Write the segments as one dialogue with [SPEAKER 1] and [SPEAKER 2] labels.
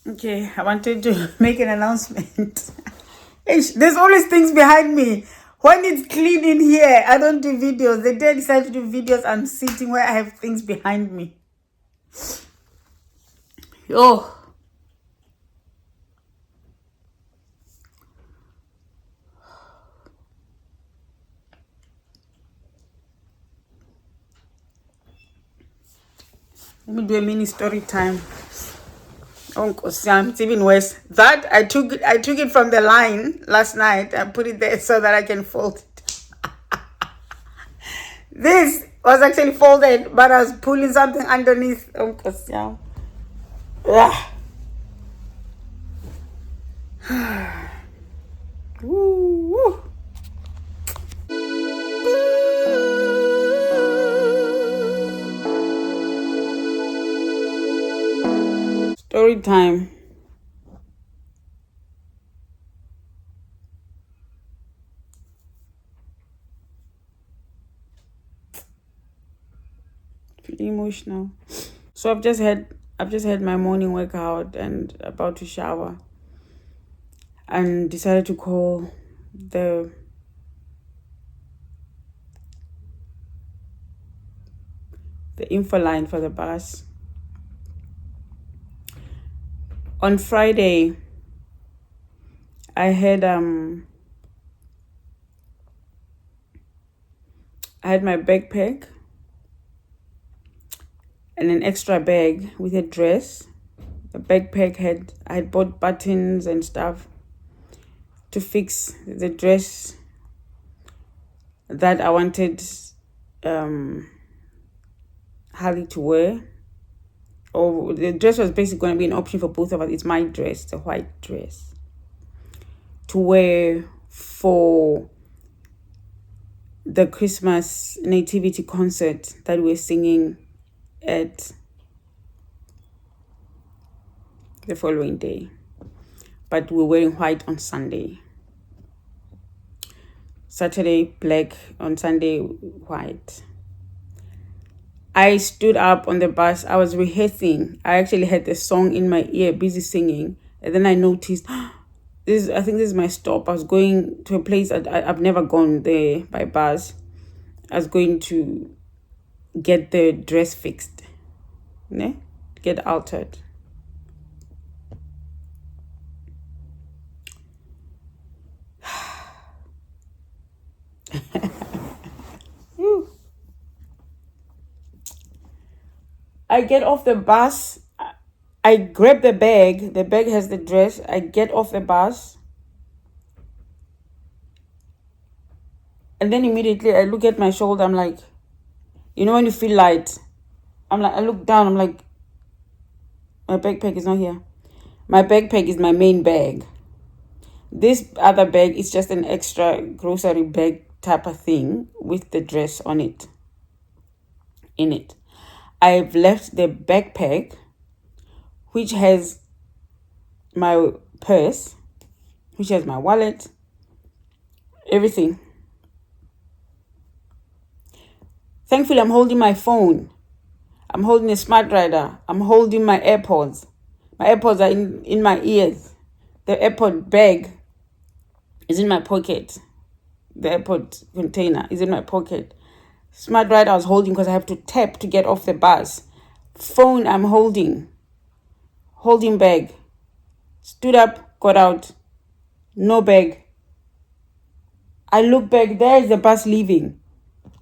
[SPEAKER 1] Okay, I wanted to make an announcement. There's always things behind me. When it's clean in here, I don't do videos. The day I decide to do videos, I'm sitting where I have things behind me. Oh, let me do a mini story time. Oh, Sam, it's even worse. That I took it from the line last night and put it there so that I can fold it. This was actually folded, but I was pulling something underneath. Oh, Sam. Woo. Story time. Pretty emotional. So I've just had my morning workout and about to shower, and decided to call the info line for the bus. On Friday, I had my backpack and an extra bag with a dress. The backpack I had bought buttons and stuff to fix the dress that I wanted Harley to wear. Or the dress was basically going to be an option for both of us. It's my dress, the white dress, to wear for the Christmas nativity concert that we're singing at the following day. But we're wearing white on Sunday. Saturday, black. On Sunday, white. I stood up on the bus. I was rehearsing. I actually had the song in my ear, busy singing. And then I noticed, I think this is my stop. I was going to a place I've never gone there by bus. I was going to get the dress fixed, get altered. I get off the bus. I grab the bag. The bag has the dress. I get off the bus. And then immediately I look at my shoulder. I'm like, when you feel light, I look down. I'm like, my backpack is not here. My backpack is my main bag. This other bag is just an extra grocery bag type of thing with the dress on it. In it. I've left the backpack, which has my purse, which has my wallet, everything. Thankfully, I'm holding my phone. I'm holding a smart rider. I'm holding my AirPods. My AirPods are in my ears. The AirPod bag is in my pocket. The AirPod container is in my pocket. Smart rider I was holding because I have to tap to get off the bus. Phone I'm holding bag. Stood up, got out. No bag. I look back, there is the bus leaving.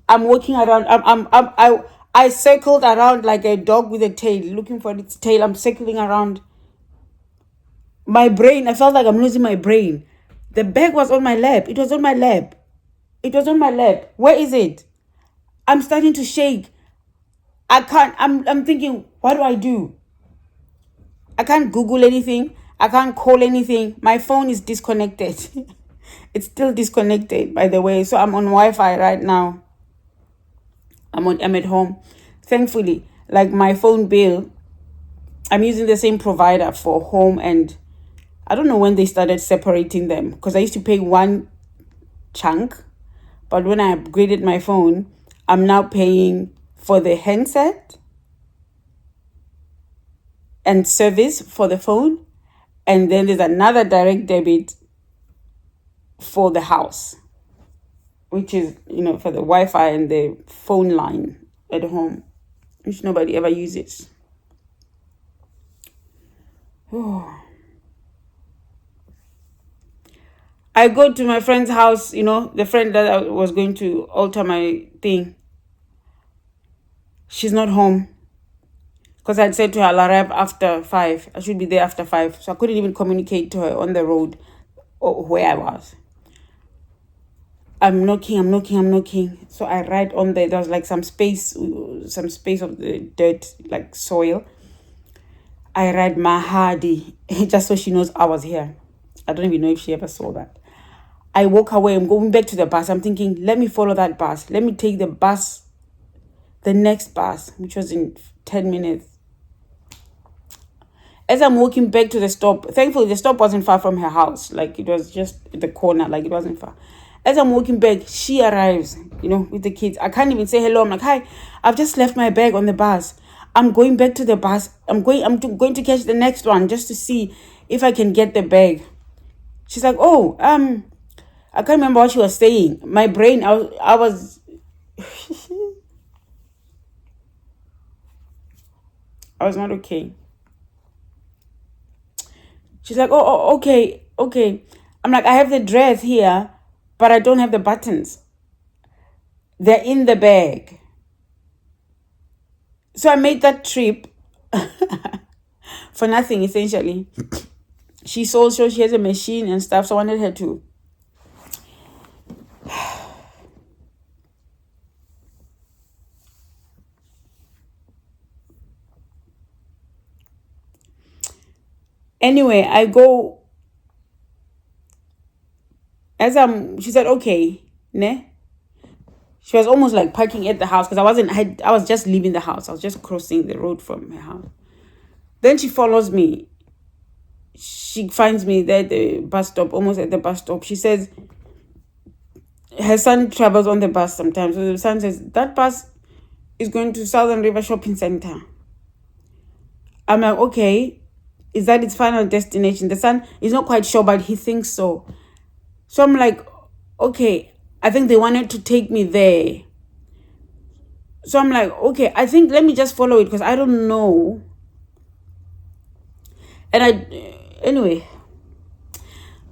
[SPEAKER 1] I'm walking around. I circled around like a dog with a tail, looking for its tail. I'm circling around. My brain, I felt like I'm losing my brain. The bag was on my lap. It was on my lap. Where is it? I'm starting to shake. I can't, I'm thinking, what do I do? I can't Google anything. I can't call anything. My phone is disconnected. It's still disconnected, by the way. So I'm on Wi-Fi right now. I'm at home. Thankfully, like my phone bill, I'm using the same provider for home, and I don't know when they started separating them, because I used to pay one chunk, but when I upgraded my phone, I'm now paying for the handset and service for the phone, And then there's another direct debit for the house, which is, for the Wi-Fi and the phone line at home, which nobody ever uses. I go to my friend's house, the friend that I was going to alter my thing. She's not home. Because I'd said to her, I'll arrive after 5. I should be there after 5. So I couldn't even communicate to her on the road or where I was. I'm knocking. So I write on there. There was like some space of the dirt, like soil. I write Mahadi, just so she knows I was here. I don't even know if she ever saw that. I walk away. I'm going back to the bus. I'm thinking, let me follow that bus. Let me take the bus, the next bus, which was in 10 minutes. As I'm walking back to the stop, thankfully the stop wasn't far from her house. Like it was just the corner, like it wasn't far. As I'm walking back, she arrives, with the kids. I can't even say hello. I'm like, hi, I've just left my bag on the bus. I'm going back to the bus. I'm going to catch the next one just to see if I can get the bag. She's like, oh, I can't remember what she was saying. My brain, I was I was not okay. She's like, oh, okay. I'm like, I have the dress here, but I don't have the buttons. They're in the bag. So I made that trip for nothing, essentially. She's also, she has a machine and stuff, so I wanted her to. Anyway, I go. She said, okay, ne? She was almost like parking at the house because I was just leaving the house. I was just crossing the road from her house. Then she follows me. She finds me there at the bus stop, almost at the bus stop. She says her son travels on the bus sometimes. So the son says, that bus is going to Southern River Shopping Center. I'm like, okay, is that its final destination? The son is not quite sure, but he thinks so. So I'm like, okay, I think they wanted to take me there. So I'm like, okay, I think let me just follow it because I don't know. And anyway,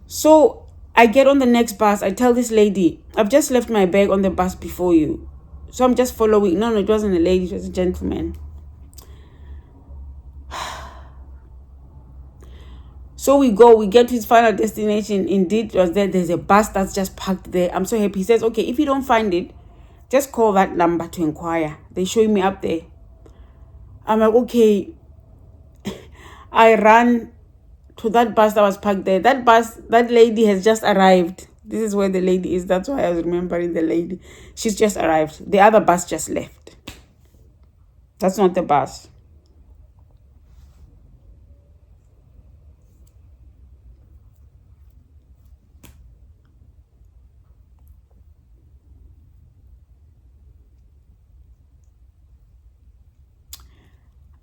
[SPEAKER 1] so I get on the next bus. I tell this lady, I've just left my bag on the bus before you. So I'm just following. No, it wasn't a lady, it was a gentleman. So we get to his final destination. Indeed, it was there. There's a bus that's just parked there. I'm so happy. He says, okay, if you don't find it, just call that number to inquire. They're showing me up there. I'm like, okay. I ran to that bus that was parked there. That lady has just arrived. This is where the lady is. That's why I was remembering the lady. She's just arrived. The other bus just left. That's not the bus.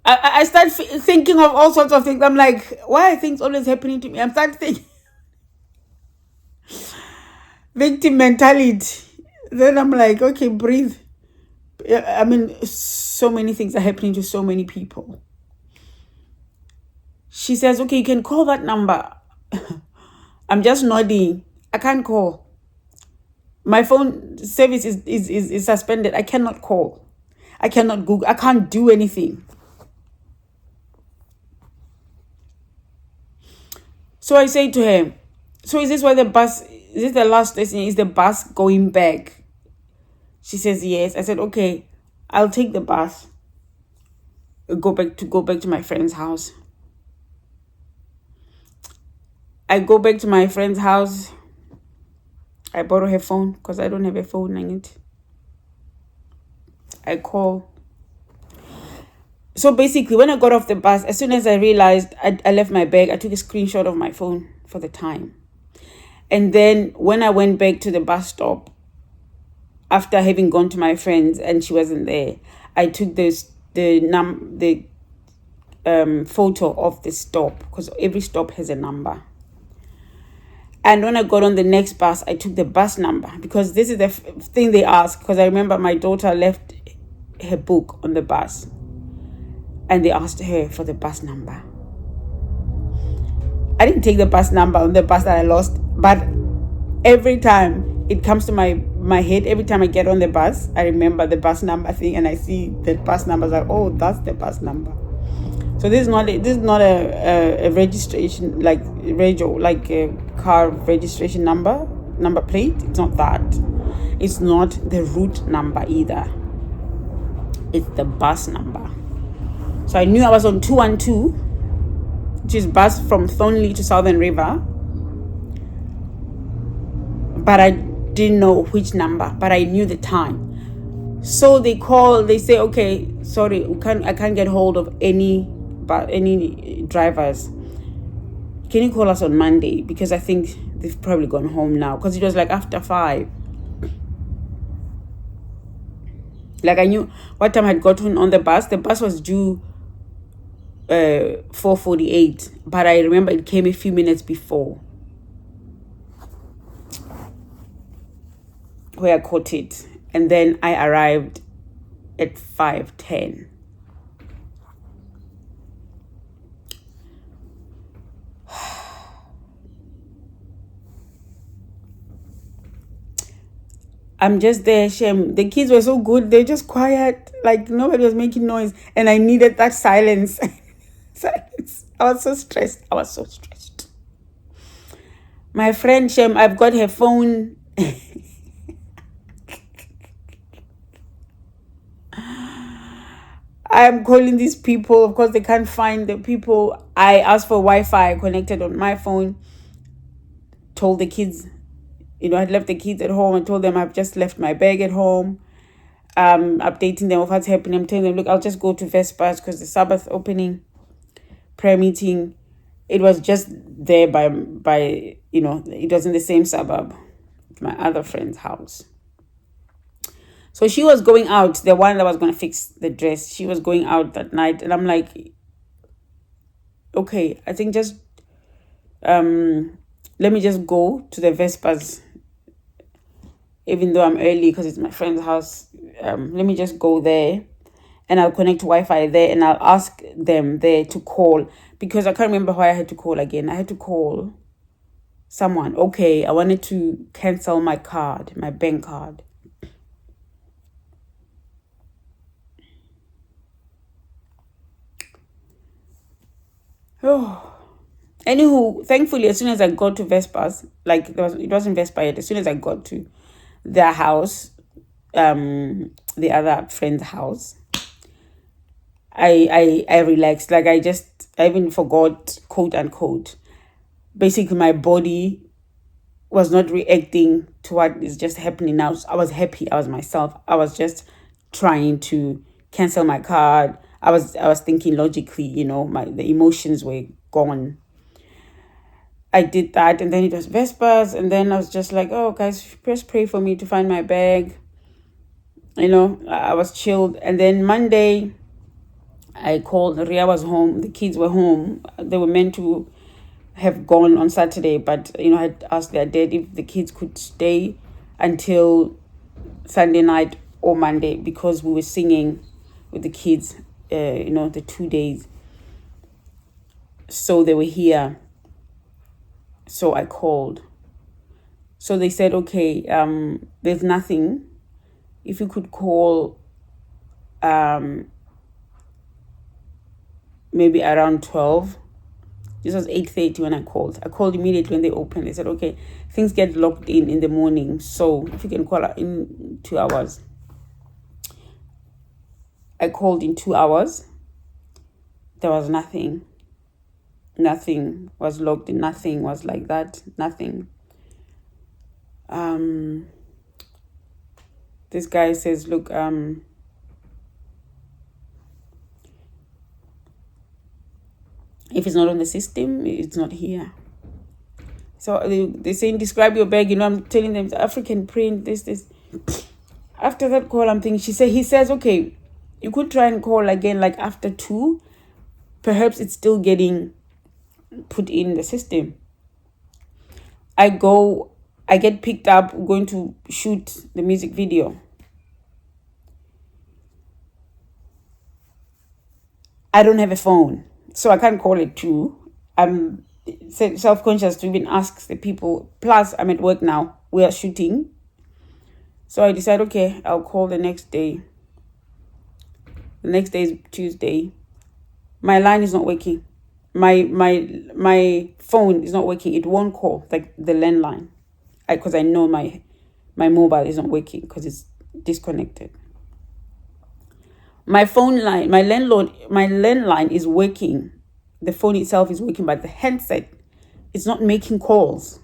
[SPEAKER 1] I start thinking of all sorts of things. I'm like, why are things always happening to me? I'm starting thinking victim mentality. Then I'm like, okay, breathe. I mean, so many things are happening to so many people. She says, okay, you can call that number. I'm just nodding. I can't call. My phone service is suspended. I cannot call. I cannot Google. I can't do anything. So I say to her, so is this where the bus, is this the last station? Is the bus going back? She says, yes. I said, okay, I'll take the bus. Go back to my friend's house. I go back to my friend's house. I borrow her phone because I don't have a phone. I call. So basically, when I got off the bus, as soon as I realized I left my bag, I took a screenshot of my phone for the time. And then when I went back to the bus stop, after having gone to my friend's and she wasn't there, I took the photo of the stop, because every stop has a number. And when I got on the next bus, I took the bus number, because this is the thing they ask. Because I remember my daughter left her book on the bus, and they asked her for the bus number. I didn't take the bus number on the bus that I lost, but every time it comes to my head, every time I get on the bus, I remember the bus number thing, and I see the bus number, like, oh, that's the bus number. So this is not a registration, like radio, like a car registration number plate. It's not that. It's not the route number either. It's the bus number. So I knew I was on 212, which is bus from Thornley to Southern River, but I didn't know which number, but I knew the time. So they say, okay, sorry, I can't get hold of any drivers. Can you call us on Monday? Because I think they've probably gone home now, because it was like after 5. Like, I knew what time I had gotten on the bus. The bus was due 4:48, but I remember it came a few minutes before, where I caught it, and then I arrived at 5:10. I'm just there, Shem. The kids were so good. They're just quiet. Like, nobody was making noise. And I needed that silence. Silence. I was so stressed. My friend, Shem, I've got her phone. I'm calling these people. Of course, they can't find the people. I asked for Wi-Fi connected on my phone. Told the kids, I'd left the kids at home. I told them I've just left my bag at home. Updating them of what's happening. I'm telling them, look, I'll just go to Vespers, because the Sabbath opening prayer meeting, it was just there by it was in the same suburb, my other friend's house. So she was going out, the one that was going to fix the dress. She was going out that night, and I'm like, okay, I think just let me just go to the Vespers, even though I'm early because it's my friend's house. Let me just go there, and I'll connect Wi-Fi there, and I'll ask them there to call, because I can't remember why I had to call again. I had to call someone. Okay, I wanted to cancel my bank card. Oh. Anywho, thankfully, as soon as I got to Vespers, like it wasn't Vespa yet. As soon as I got to their house, the other friend's house, I relaxed. Like, I even forgot, quote unquote. Basically, my body was not reacting to what is just happening now. So I was happy. I was myself. I was just trying to cancel my card. I was thinking logically. The emotions were gone. I did that, and then it was Vespers, and then I was just like, oh, guys, just pray for me to find my bag. I was chilled. And then Monday, I called. Ria was home. The kids were home. They were meant to have gone on Saturday, but, I had asked their dad if the kids could stay until Sunday night or Monday, because we were singing with the kids, the 2 days. So they were here. So I called. So they said, okay, there's nothing. If you could call maybe around 12. This was 8:30 when I called. I called immediately when they opened. They said, okay, things get locked in the morning. So if you can call in 2 hours. I called in 2 hours. There was nothing. Nothing was logged in. Nothing was like that. Nothing. This guy says, look, if it's not on the system, it's not here. So they're saying, describe your bag. I'm telling them it's African print, this. After that call, I'm thinking, he says, okay, you could try and call again, like after 2. perhaps it's still getting put in the system. I get picked up going to shoot the music video. I don't have a phone, so I can't call it too. I'm self-conscious to even ask the people. Plus, I'm at work now. We are shooting. So I decided, okay, I'll call the next day. The next day is Tuesday. My line is not working. My phone is not working. It won't call, like the landline. Because I know my mobile is not working because it's disconnected. My phone line, my landline is working. The phone itself is working, but the handset is not making calls.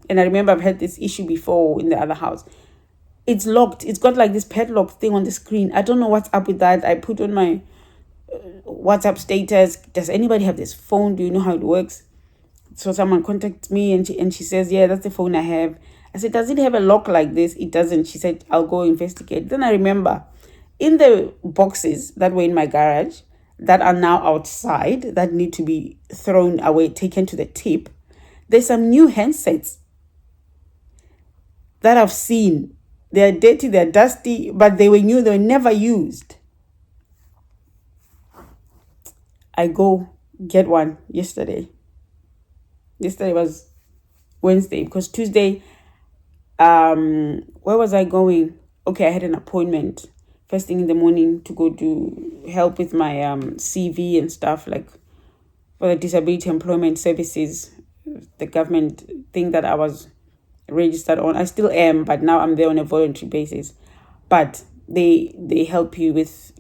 [SPEAKER 1] And I remember I've had this issue before in the other house. It's locked. It's got like this padlock thing on the screen. I don't know what's up with that. I put on my WhatsApp status, does anybody have this phone? Do you know how it works? So someone contacts me and she says, yeah, that's the phone I have. I said, does it have a lock like this? It doesn't. She said, I'll go investigate. Then I remember in the boxes that were in my garage that are now outside that need to be thrown away, taken to the tip, there's some new handsets that I've seen. They're dirty, they're dusty, but they were new, they were never used. I go get one yesterday. Yesterday was Wednesday because Tuesday, where was I going? Okay, I had an appointment first thing in the morning to go do help with my CV and stuff, like for the Disability Employment Services, the government thing that I was registered on. I still am, but now I'm there on a voluntary basis. But they help you with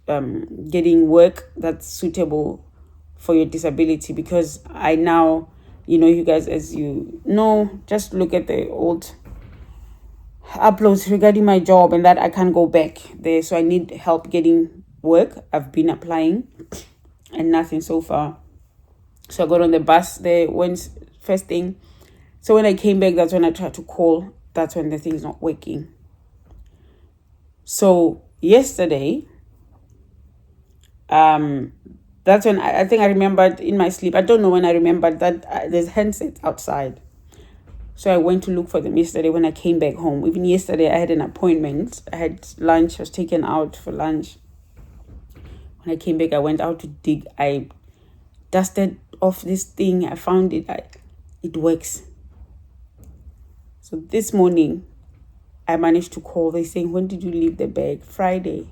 [SPEAKER 1] getting work that's suitable for your disability, because I now, you guys, as you know, just look at the old uploads regarding my job and that I can't go back there. So I need help getting work. I've been applying and nothing so far. So I got on the bus there first thing. So when I came back, that's when I tried to call. That's when the thing is not working. So yesterday, that's when I think I remembered in my sleep. I don't know when I remembered that there's handsets outside. So I went to look for them yesterday when I came back home. Even yesterday, I had an appointment. I had lunch. I was taken out for lunch. When I came back, I went out to dig. I dusted off this thing. I found it. It works. So this morning, I managed to call. They're saying, when did you leave the bag? Friday.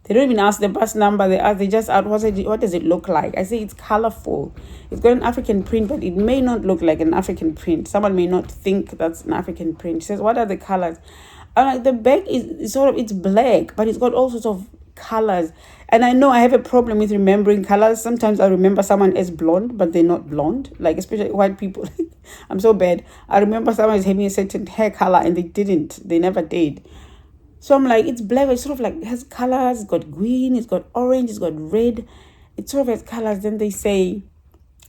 [SPEAKER 1] They don't even ask the bus number. They just ask, what does it look like? I say it's colorful. It's got an African print, but it may not look like an African print. Someone may not think that's an African print. She says, what are the colors? I'm like, the bag is it's black, but it's got all sorts of colors. And I know I have a problem with remembering colors. Sometimes I remember someone as blonde, but they're not blonde. Like, especially white people. I'm so bad. I remember someone as having a certain hair color and they didn't. They never did. So I'm like, it's black. It's sort of like, it has colors. It's got green. It's got orange. It's got red. It sort of has colors. Then they say,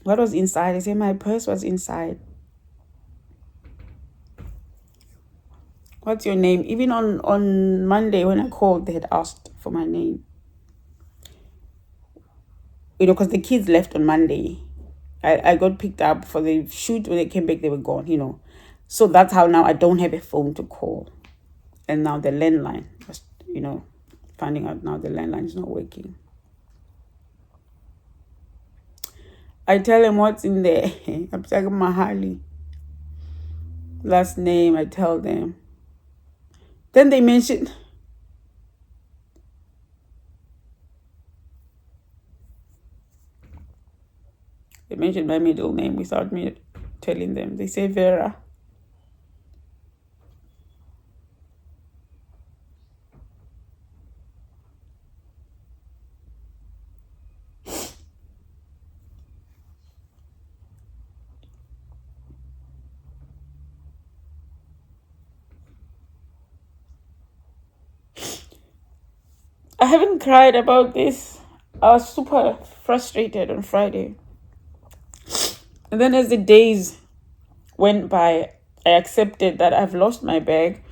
[SPEAKER 1] what was inside? I say, my purse was inside. What's your name? Even on Monday when I called, they had asked for my name. Because the kids left on Monday. I got picked up for the shoot. When they came back, they were gone, So that's how now I don't have a phone to call. And now the landline, just, finding out now the landline is not working. I tell them what's in there. I'm talking Mahali. Last name, I tell them. Then they mention... They mentioned my middle name without me telling them. They say Vera. I haven't cried about this. I was super frustrated on Friday. And then as the days went by, I accepted that I've lost my bag.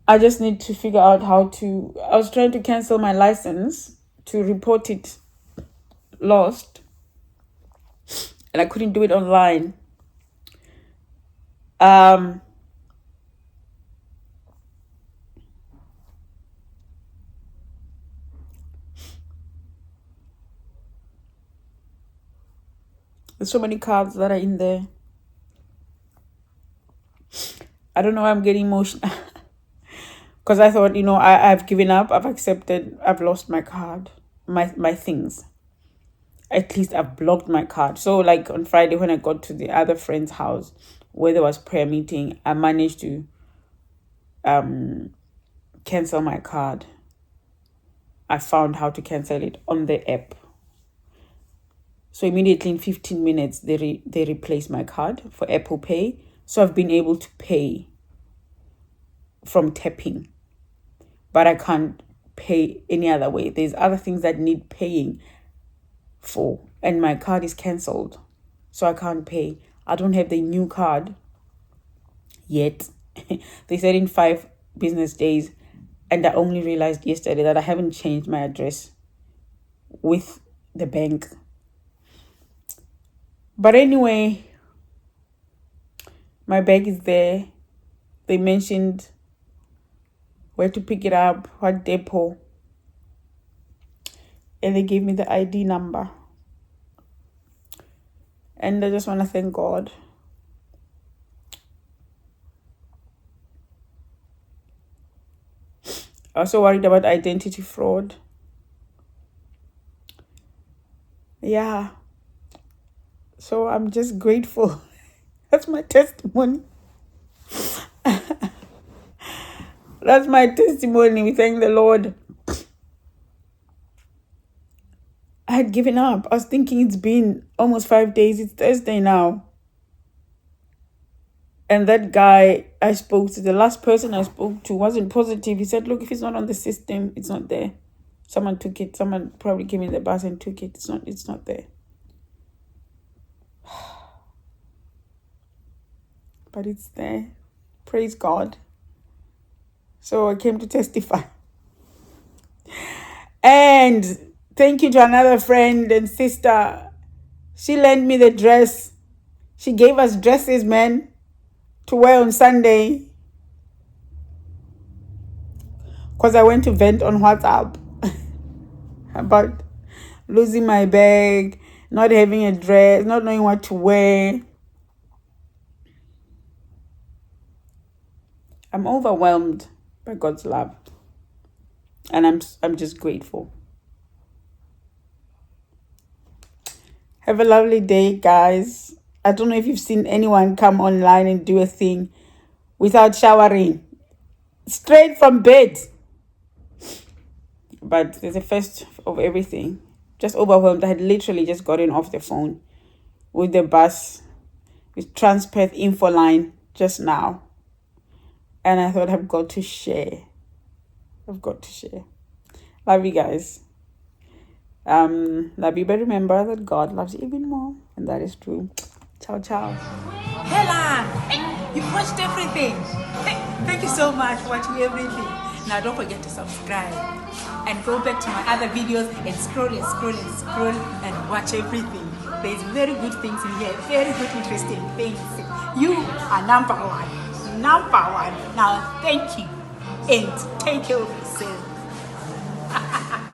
[SPEAKER 1] I just need to figure out how to... I was trying to cancel my license to report it lost, and I couldn't do it online. There's so many cards that are in there. I don't know why I'm getting emotional. Because I thought, I've given up, I've accepted, I've lost my card, my things. At least I've blocked my card. So like on Friday when I got to the other friend's house where there was prayer meeting, I managed to cancel my card. I found how to cancel it on the app. So immediately in 15 minutes, they replaced my card for Apple Pay. So I've been able to pay from tapping. But I can't pay any other way. There's other things that need paying for. And my card is cancelled. So I can't pay. I don't have the new card yet. They said in 5 business days. And I only realized yesterday that I haven't changed my address with the bank. But anyway, my bag is there. They mentioned where to pick it up, what depot. And they gave me the ID number. And I just want to thank God. I was so worried about identity fraud. Yeah. So I'm just grateful. That's my testimony. That's my testimony. We thank the Lord. I had given up. I was thinking it's been almost 5 days. It's Thursday now. And that guy I spoke to, the last person I spoke to, wasn't positive. He said, look, if it's not on the system, it's not there. Someone took it. Someone probably came in the bus and took it. It's not there. But it's there. Praise God. So I came to testify. And thank you to another friend and sister. She lent me the dress. She gave us dresses, man, to wear on Sunday. Because I went to vent on WhatsApp about losing my bag, not having a dress, not knowing what to wear. I'm overwhelmed by God's love. And I'm just grateful. Have a lovely day, guys. I don't know if you've seen anyone come online and do a thing without showering. Straight from bed. But there's a first of everything. Just overwhelmed. I had literally just gotten off the phone with the bus, with Transperth info line just now. And I thought I've got to share. Love you guys. Love you, but remember that God loves you even more. And that is true. Ciao, ciao.
[SPEAKER 2] Hella, you've watched everything. Thank you so much for watching everything. Now don't forget to subscribe and go back to my other videos and scroll and watch everything. There's very good things in here, very good interesting things. You are number one. Now thank you and take care of yourself.